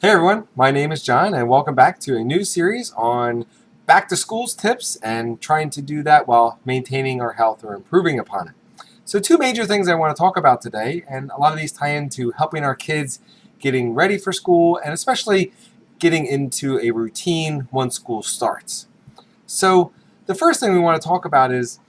Hey everyone, my name is John, and welcome back to a new series on back to schools tips and trying to do that while maintaining our health or improving upon it. So, two major things I want to talk about today, and a lot of these tie into helping our kids getting ready for school and especially getting into a routine once school starts. So, the first thing we want to talk about is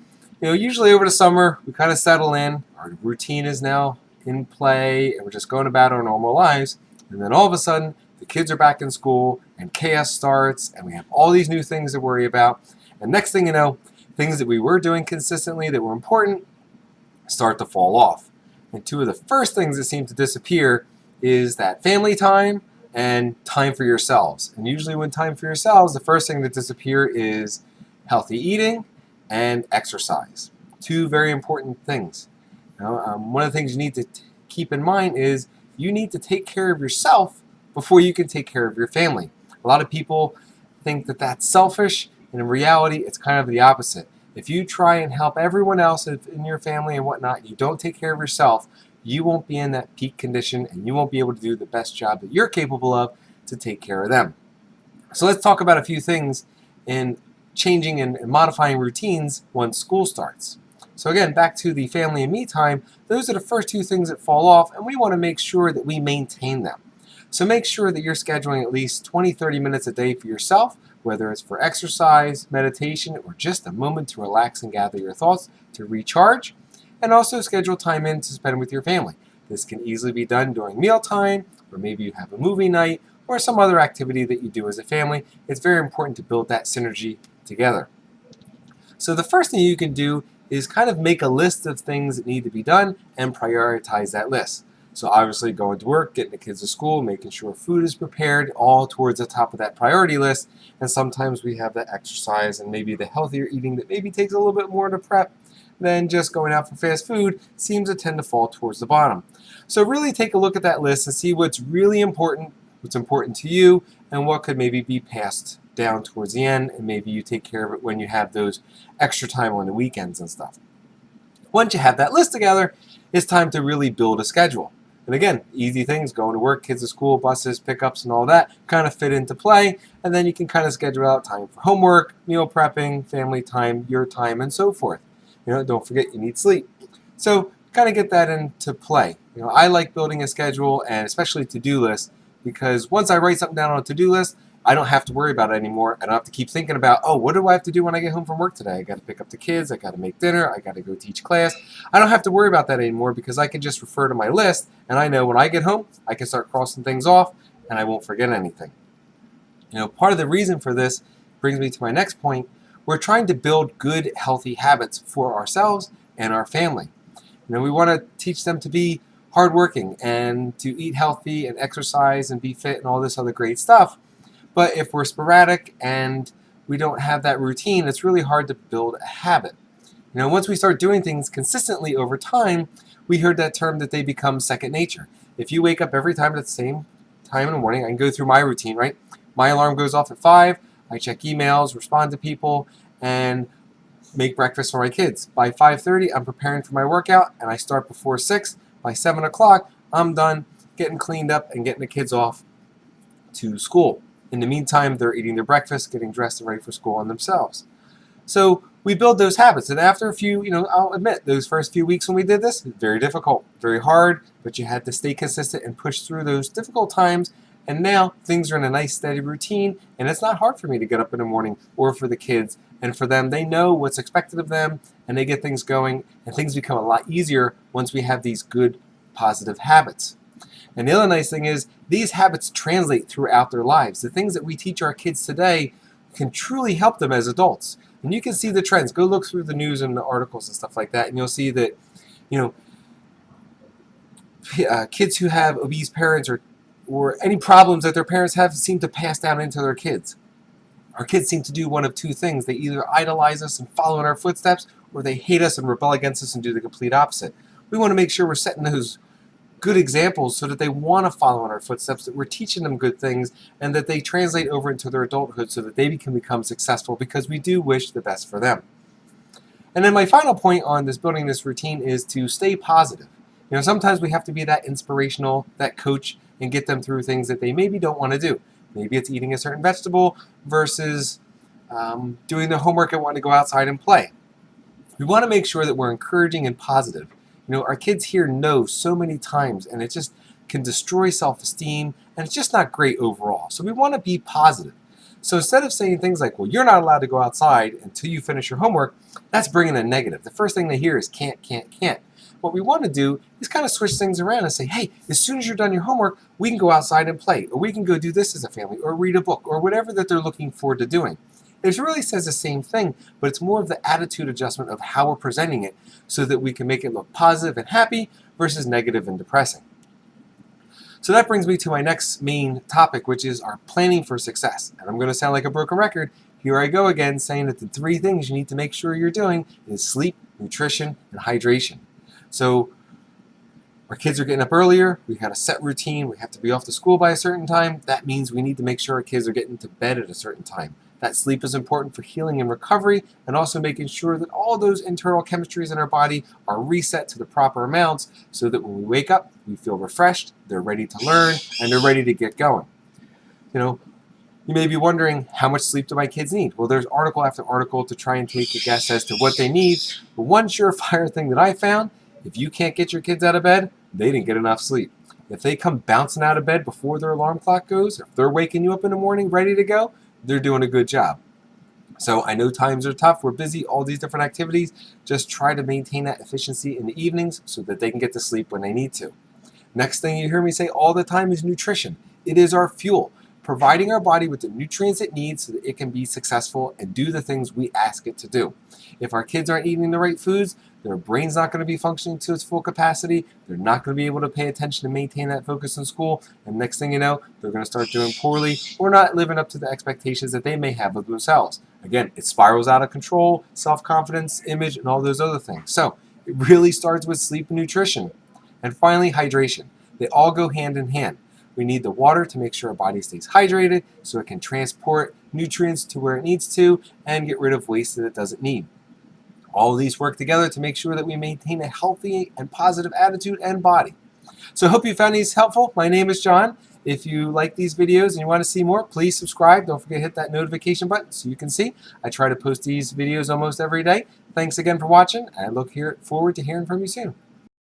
usually over the summer we kind of settle in, our routine is now in play, and we're just going about our normal lives. And then all of a sudden, the kids are back in school, and chaos starts, and we have all these new things to worry about. And next thing you know, things that we were doing consistently that were important start to fall off. And two of the first things that seem to disappear is that family time and time for yourselves. And usually, when time for yourselves, the first thing that disappear is healthy eating and exercise. Two very important things. One of the things you need to keep in mind is you need to take care of yourself before you can take care of your family. A lot of people think that that's selfish, and in reality, it's kind of the opposite. If you try and help everyone else in your family and whatnot, you don't take care of yourself, you won't be in that peak condition and you won't be able to do the best job that you're capable of to take care of them. So let's talk about a few things in changing and modifying routines once school starts. So again, back to the family and me time, those are the first two things that fall off, and we want to make sure that we maintain them. So make sure that you're scheduling at least 20-30 minutes a day for yourself, whether it's for exercise, meditation, or just a moment to relax and gather your thoughts to recharge. And also schedule time in to spend with your family. This can easily be done during mealtime, or maybe you have a movie night, or some other activity that you do as a family. It's very important to build that synergy together. So the first thing you can do is kind of make a list of things that need to be done and prioritize that list. So obviously going to work, getting the kids to school, making sure food is prepared, all towards the top of that priority list. And sometimes we have the exercise and maybe the healthier eating that maybe takes a little bit more to prep than just going out for fast food seems to tend to fall towards the bottom. So really take a look at that list and see what's really important, what's important to you, and what could maybe be passed down towards the end, and maybe you take care of it when you have those extra time on the weekends and stuff. Once you have that list together, it's time to really build a schedule. And again, easy things, going to work, kids to school, buses, pickups, and all that kind of fit into play. And then you can kind of schedule out time for homework, meal prepping, family time, your time, and so forth. Don't forget you need sleep. So kind of get that into play. I like building a schedule and especially to-do lists because once I write something down on a to-do list, I don't have to worry about it anymore. I don't have to keep thinking about, oh, what do I have to do when I get home from work today? I got to pick up the kids. I got to make dinner. I got to go teach class. I don't have to worry about that anymore because I can just refer to my list and I know when I get home, I can start crossing things off and I won't forget anything. Part of the reason for this brings me to my next point. We're trying to build good, healthy habits for ourselves and our family. We want to teach them to be hardworking and to eat healthy and exercise and be fit and all this other great stuff. But if we're sporadic and we don't have that routine, it's really hard to build a habit. Once we start doing things consistently over time, we heard that term that they become second nature. If you wake up every time at the same time in the morning, I can go through my routine, right? My alarm goes off at 5, I check emails, respond to people, and make breakfast for my kids. By 5:30, I'm preparing for my workout, and I start before 6. By 7 o'clock, I'm done getting cleaned up and getting the kids off to school. In the meantime, they're eating their breakfast, getting dressed and ready for school on themselves. So we build those habits. And after a few, I'll admit, those first few weeks when we did this, very difficult, very hard, but you had to stay consistent and push through those difficult times. And now things are in a nice steady routine, and it's not hard for me to get up in the morning or for the kids. And for them, they know what's expected of them, and they get things going, and things become a lot easier once we have these good, positive habits. And the other nice thing is these habits translate throughout their lives. The things that we teach our kids today can truly help them as adults. And you can see the trends. Go look through the news and the articles and stuff like that, and you'll see that, kids who have obese parents or any problems that their parents have seem to pass down into their kids. Our kids seem to do one of two things. They either idolize us and follow in our footsteps, or they hate us and rebel against us and do the complete opposite. We want to make sure we're setting those good examples so that they want to follow in our footsteps, that we're teaching them good things, and that they translate over into their adulthood so that they can become successful because we do wish the best for them. And then my final point on this building this routine is to stay positive. Sometimes we have to be that inspirational, that coach and get them through things that they maybe don't want to do. Maybe it's eating a certain vegetable versus doing the homework and wanting to go outside and play. We want to make sure that we're encouraging and positive. Our kids hear no so many times, and it just can destroy self-esteem, and it's just not great overall. So we want to be positive. So instead of saying things like, well, you're not allowed to go outside until you finish your homework, that's bringing a negative. The first thing they hear is can't, can't, can't. What we want to do is kind of switch things around and say, hey, as soon as you're done your homework, we can go outside and play, or we can go do this as a family, or read a book, or whatever that they're looking forward to doing. It really says the same thing, but it's more of the attitude adjustment of how we're presenting it so that we can make it look positive and happy versus negative and depressing. So that brings me to my next main topic, which is our planning for success. And I'm going to sound like a broken record. Here I go again, saying that the 3 things you need to make sure you're doing is sleep, nutrition, and hydration. So our kids are getting up earlier. We've got a set routine. We have to be off to school by a certain time. That means we need to make sure our kids are getting to bed at a certain time. That sleep is important for healing and recovery, and also making sure that all those internal chemistries in our body are reset to the proper amounts so that when we wake up, we feel refreshed, they're ready to learn, and they're ready to get going. You may be wondering, how much sleep do my kids need? Well, there's article after article to try and take a guess as to what they need. But one surefire thing that I found, if you can't get your kids out of bed, they didn't get enough sleep. If they come bouncing out of bed before their alarm clock goes, if they're waking you up in the morning ready to go, they're doing a good job. So I know times are tough. We're busy, all these different activities. Just try to maintain that efficiency in the evenings so that they can get to sleep when they need to. Next thing you hear me say all the time is nutrition. It is our fuel, providing our body with the nutrients it needs so that it can be successful and do the things we ask it to do. If our kids aren't eating the right foods, their brain's not going to be functioning to its full capacity. They're not going to be able to pay attention to maintain that focus in school. And next thing you know, they're going to start doing poorly or not living up to the expectations that they may have of themselves. Again, it spirals out of control, self-confidence, image, and all those other things. So it really starts with sleep and nutrition. And finally, hydration. They all go hand in hand. We need the water to make sure our body stays hydrated so it can transport nutrients to where it needs to and get rid of waste that it doesn't need. All of these work together to make sure that we maintain a healthy and positive attitude and body. So I hope you found these helpful. My name is John. If you like these videos and you want to see more, please subscribe. Don't forget to hit that notification button so you can see. I try to post these videos almost every day. Thanks again for watching. I look forward to hearing from you soon.